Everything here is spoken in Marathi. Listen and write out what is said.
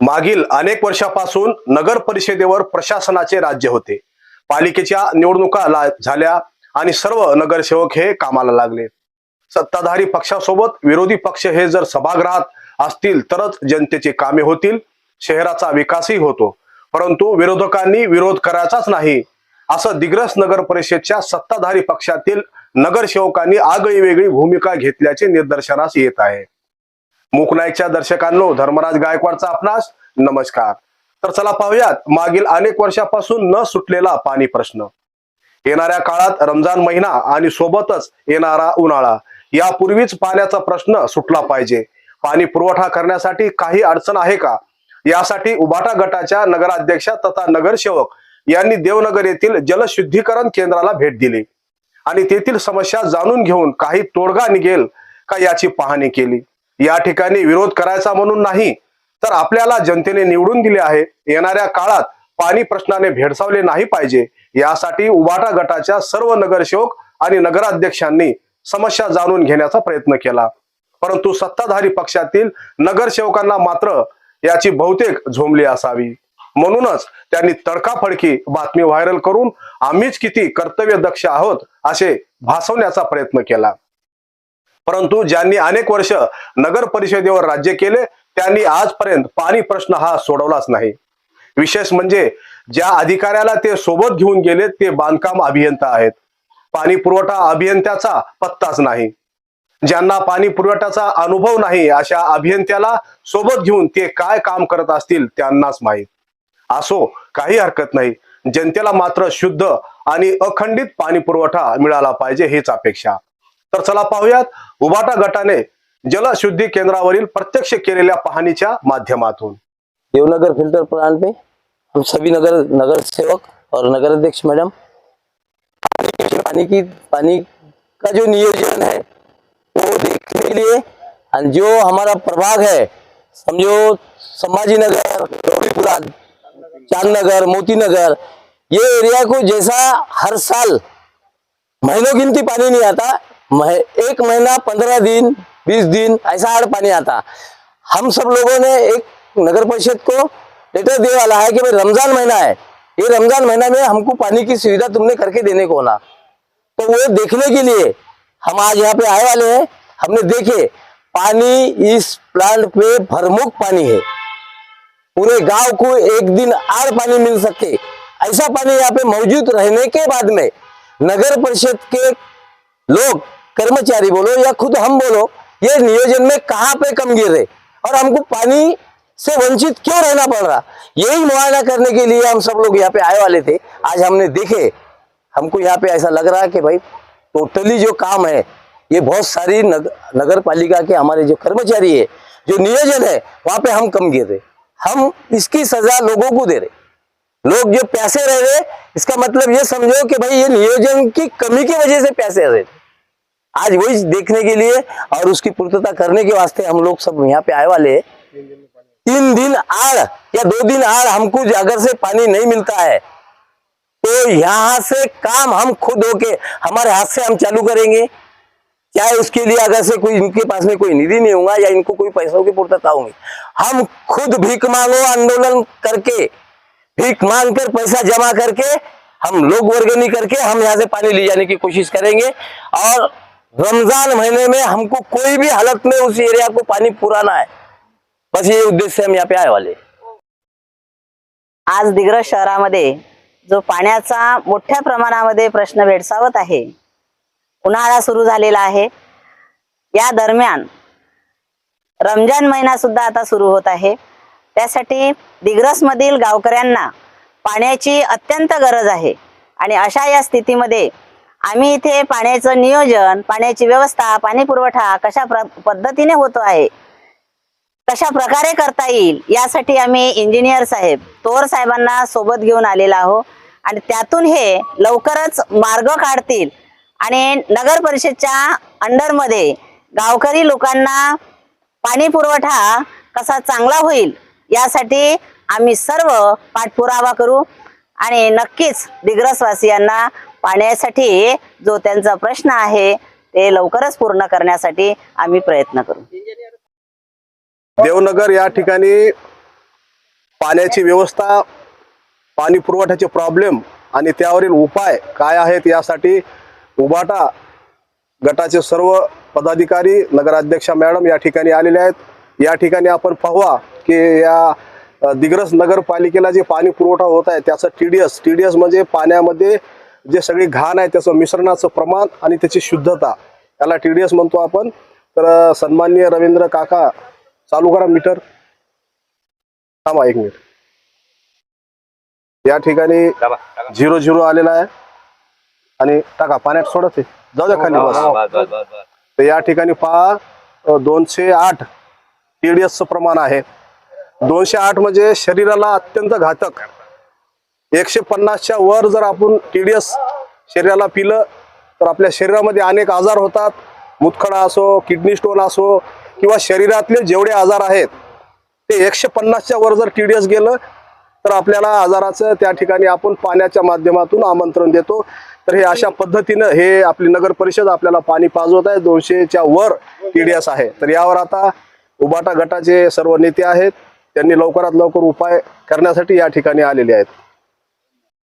मागील अनेक वर्षापासून नगर परिषदेवर प्रशासनाचे राज्य होते। पालिकेच्या निवडणुका झाल्या आणि सर्व नगरसेवक हे कामाला लागले। सत्ताधारी पक्षासोबत विरोधी पक्ष हे जर सभागृहात असतील तरच जनतेचे कामे होतील, शहराचा विकासही होतो। परंतु विरोधकांनी विरोध करायचाच नाही असं दिग्रस नगर परिषदेच्या सत्ताधारी पक्षातील नगरसेवकांनी आगळी वेगळी भूमिका घेतल्याचे निदर्शनास येत आहे। मूकनाईकच्या दर्शकांनो, धर्मराज गायकवाडचा आपणास नमस्कार। तर चला पाहूयात मागील अनेक वर्षापासून न सुटलेला पाणी प्रश्न। येणाऱ्या काळात रमजान महिना आणि सोबतच येणारा उन्हाळा, यापूर्वीच पाण्याचा प्रश्न सुटला पाहिजे। पाणी पुरवठा करण्यासाठी काही अडचण आहे का, यासाठी उबाटा गटाच्या नगराध्यक्षा तथा नगरसेवक यांनी देवनगर येथील जलशुद्धीकरण केंद्राला भेट दिली आणि तेथील समस्या जाणून घेऊन काही तोडगा निघेल का याची पाहणी केली। या ठिकाणी विरोध करायचा म्हणून नाही, तर आपल्याला जनतेने निवडून दिले आहे, येणाऱ्या काळात पाणी प्रश्नाने भेडसावले नाही पाहिजे, यासाठी उबाटा गटाच्या सर्व नगरसेवक आणि नगराध्यक्षांनी समस्या जाणून घेण्याचा प्रयत्न केला। परंतु सत्ताधारी पक्षातील नगरसेवकांना मात्र याची बहुतेक झोंबली असावी, म्हणूनच त्यांनी तडकाफडकी बातमी व्हायरल करून आम्हीच किती कर्तव्यदक्ष आहोत असे भासवण्याचा प्रयत्न केला। परंतु ज्यांनी अनेक वर्ष नगर परिषदेवर राज्य केले त्यांनी आजपर्यंत पाणी प्रश्न हा सोडवलाच नाही। विशेष म्हणजे ज्या अधिकाऱ्याला ते सोबत घेऊन गेले ते बांधकाम अभियंता आहेत। पाणी पुरवठा अभियंत्याचा पत्ताच नाही। ज्यांना पाणी पुरवठ्याचा अनुभव नाही अशा अभियंत्याला सोबत घेऊन ते काय काम करत असतील त्यांनाच माहीत। असो, काही हरकत नाही, जनतेला मात्र शुद्ध आणि अखंडित पाणी पुरवठा मिळाला पाहिजे हीच अपेक्षा। तर चला पाहूयात उबाटा गटाने जलशुद्धी केंद्रावरील प्रत्यक्ष केलेल्या पाहणीच्या माध्यमातून। देवनगर फिल्टर प्लांट पे हम सभी नगर सेवक और नगर अध्यक्ष मैडम पानी का जो नियोजन है वो देखने के लिए, और जो हमारा प्रभाग है समझो संभाजी नगर, गौरीपुरा, चांदनगर, मोती नगर, ये एरिया को जैसा हर साल महीनों गिनती पानी नहीं आता, एक महीना 15 दिन 20 दिन ऐसा हर पानी आता। हम सब लोगों ने एक नगर परिषद को लेटर दे वाला है कि भाई रमजान महीना है, ये रमजान महीना में हमको पानी की सुविधा तुमने करके देने को ना, तो वो देखने के लिए हम आज यहाँ पे आए वाले हैं। हमने देखे पानी इस प्लांट पे भरमुख पानी है, पूरे गांव को एक दिन आड़ पानी मिल सके ऐसा पानी यहाँ पे मौजूद रहने के बाद में नगर परिषद के लोग, कर्मचारी बोलो या खुद हम बोलो, ये नियोजन में कहाँ पे कम गिरे और हमको पानी से वंचित क्यों रहना पड़ रहा, यही मुआयना करने के लिए हम सब लोग यहाँ पे आए वाले थे। आज हमने देखे, हमको यहाँ पे ऐसा लग रहा है कि भाई टोटली जो काम है ये बहुत सारी नगर पालिका के हमारे जो कर्मचारी है, जो नियोजन है वहां पे हम कम गिर रहे, हम इसकी सजा लोगों को दे रहे। लोग जो प्यासे रह रहे, इसका मतलब ये समझो कि भाई ये नियोजन की कमी की वजह से प्यासे रहे। आज वही देखने के लिए और उसकी पूर्तता करने के वास्ते हम लोग सब यहाँ पे आए वाले हैं। 3 दिन आड़ या 2 दिन आड़ हमको अगर से पानी नहीं मिलता है तो यहाँ से काम हम खुद होके हमारे हाथ से हम चालू करेंगे, चाहे उसके लिए अगर से कोई इनके पास में कोई निधि नहीं होगा या इनको कोई पैसों की पूर्तता होगी, हम खुद भीख मांगो आंदोलन करके, भीख मांग कर पैसा जमा करके हम लोग वर्गनी करके हम यहाँ से पानी ले जाने की कोशिश करेंगे। और रमजान महीने में हमको कोई भी हालत में उस एरिया को पानी पुराना है, बस ये उद्देश्य से हम यहाँ पे आए वाले। आज दिग्रस शहरामध्ये जो पाण्याचा मोठ्या प्रमाणामध्ये प्रश्न भेडसावत आहे, उन्हाळा सुरू झालेला आहे, या दरम्यान रमजान महिना सुद्धा आता सुरू होत आहे। त्यासाठी दिग्रस मधील गावकऱ्यांना पाण्याची अत्यंत गरज आहे आणि अशा या स्थितीमध्ये आम्ही इथे पाण्याचं नियोजन, पाण्याची व्यवस्था, पाणी पुरवठा कशा पद्धतीने होतो आहे, कशा प्रकारे करता येईल यासाठी आम्ही इंजिनियर साहेब तोर साहेबांना सोबत घेऊन आलेला आहोत आणि त्यातून हे लवकरच मार्ग काढतील आणि नगर परिषदच्या अंडर मध्ये गावकरी लोकांना पाणी पुरवठा कसा चांगला होईल यासाठी आम्ही सर्व पाठपुरावा करू आणि नक्कीच दिग्रसवासियांना पाण्यासाठी जो त्यांचा प्रश्न आहे ते लवकरच पूर्ण करण्यासाठी आम्ही प्रयत्न करू। देवनगर या ठिकाणी पाण्याची व्यवस्था, पाणी पुरवठ्याचे प्रॉब्लेम आणि त्यावरील उपाय काय आहेत यासाठी उबाटा गटाचे सर्व पदाधिकारी, नगराध्यक्षा मॅडम या ठिकाणी आलेले आहेत। या ठिकाणी आपण पाहूया की या दिग्रस नगरपालिकेला जे पाणी पुरवठा होत आहे त्याचं टीडीएस म्हणजे पाण्यामध्ये जे सगळी घाण आहे त्याचं मिश्रणाचं प्रमाण आणि त्याची शुद्धता, याला टीडीएस म्हणतो आपण। तर सन्माननीय रवींद्र काका चालू करा मीटर, थांबा 1 मिनिट। या ठिकाणी 0 आलेला आहे आणि टाका पाण्यात सोडत आहे, जाऊ द्या खाली बस। तर या ठिकाणी पहा 208 टीडीएसचं प्रमाण आहे। 208 म्हणजे शरीराला अत्यंत घातक। 150च्या वर जर आपण टीडीएस शरीराला पिलं तर आपल्या शरीरामध्ये अनेक आजार होतात। मुतखडा असो, किडनी स्टोन असो किंवा शरीरातले जेवढे आजार आहेत ते 150च्या वर जर टीडीएस गेलं तर आपल्याला आजाराचं त्या ठिकाणी आपण पाण्याच्या माध्यमातून आमंत्रण देतो। तर हे अशा पद्धतीनं हे आपली नगर परिषद आपल्याला पाणी पाजवत आहे। 200च्या वर टीडीएस आहे। तर यावर आता उबाटा गटाचे सर्व नेते आहेत, त्यांनी लवकरात लवकर उपाय करण्यासाठी या ठिकाणी आलेले आहेत।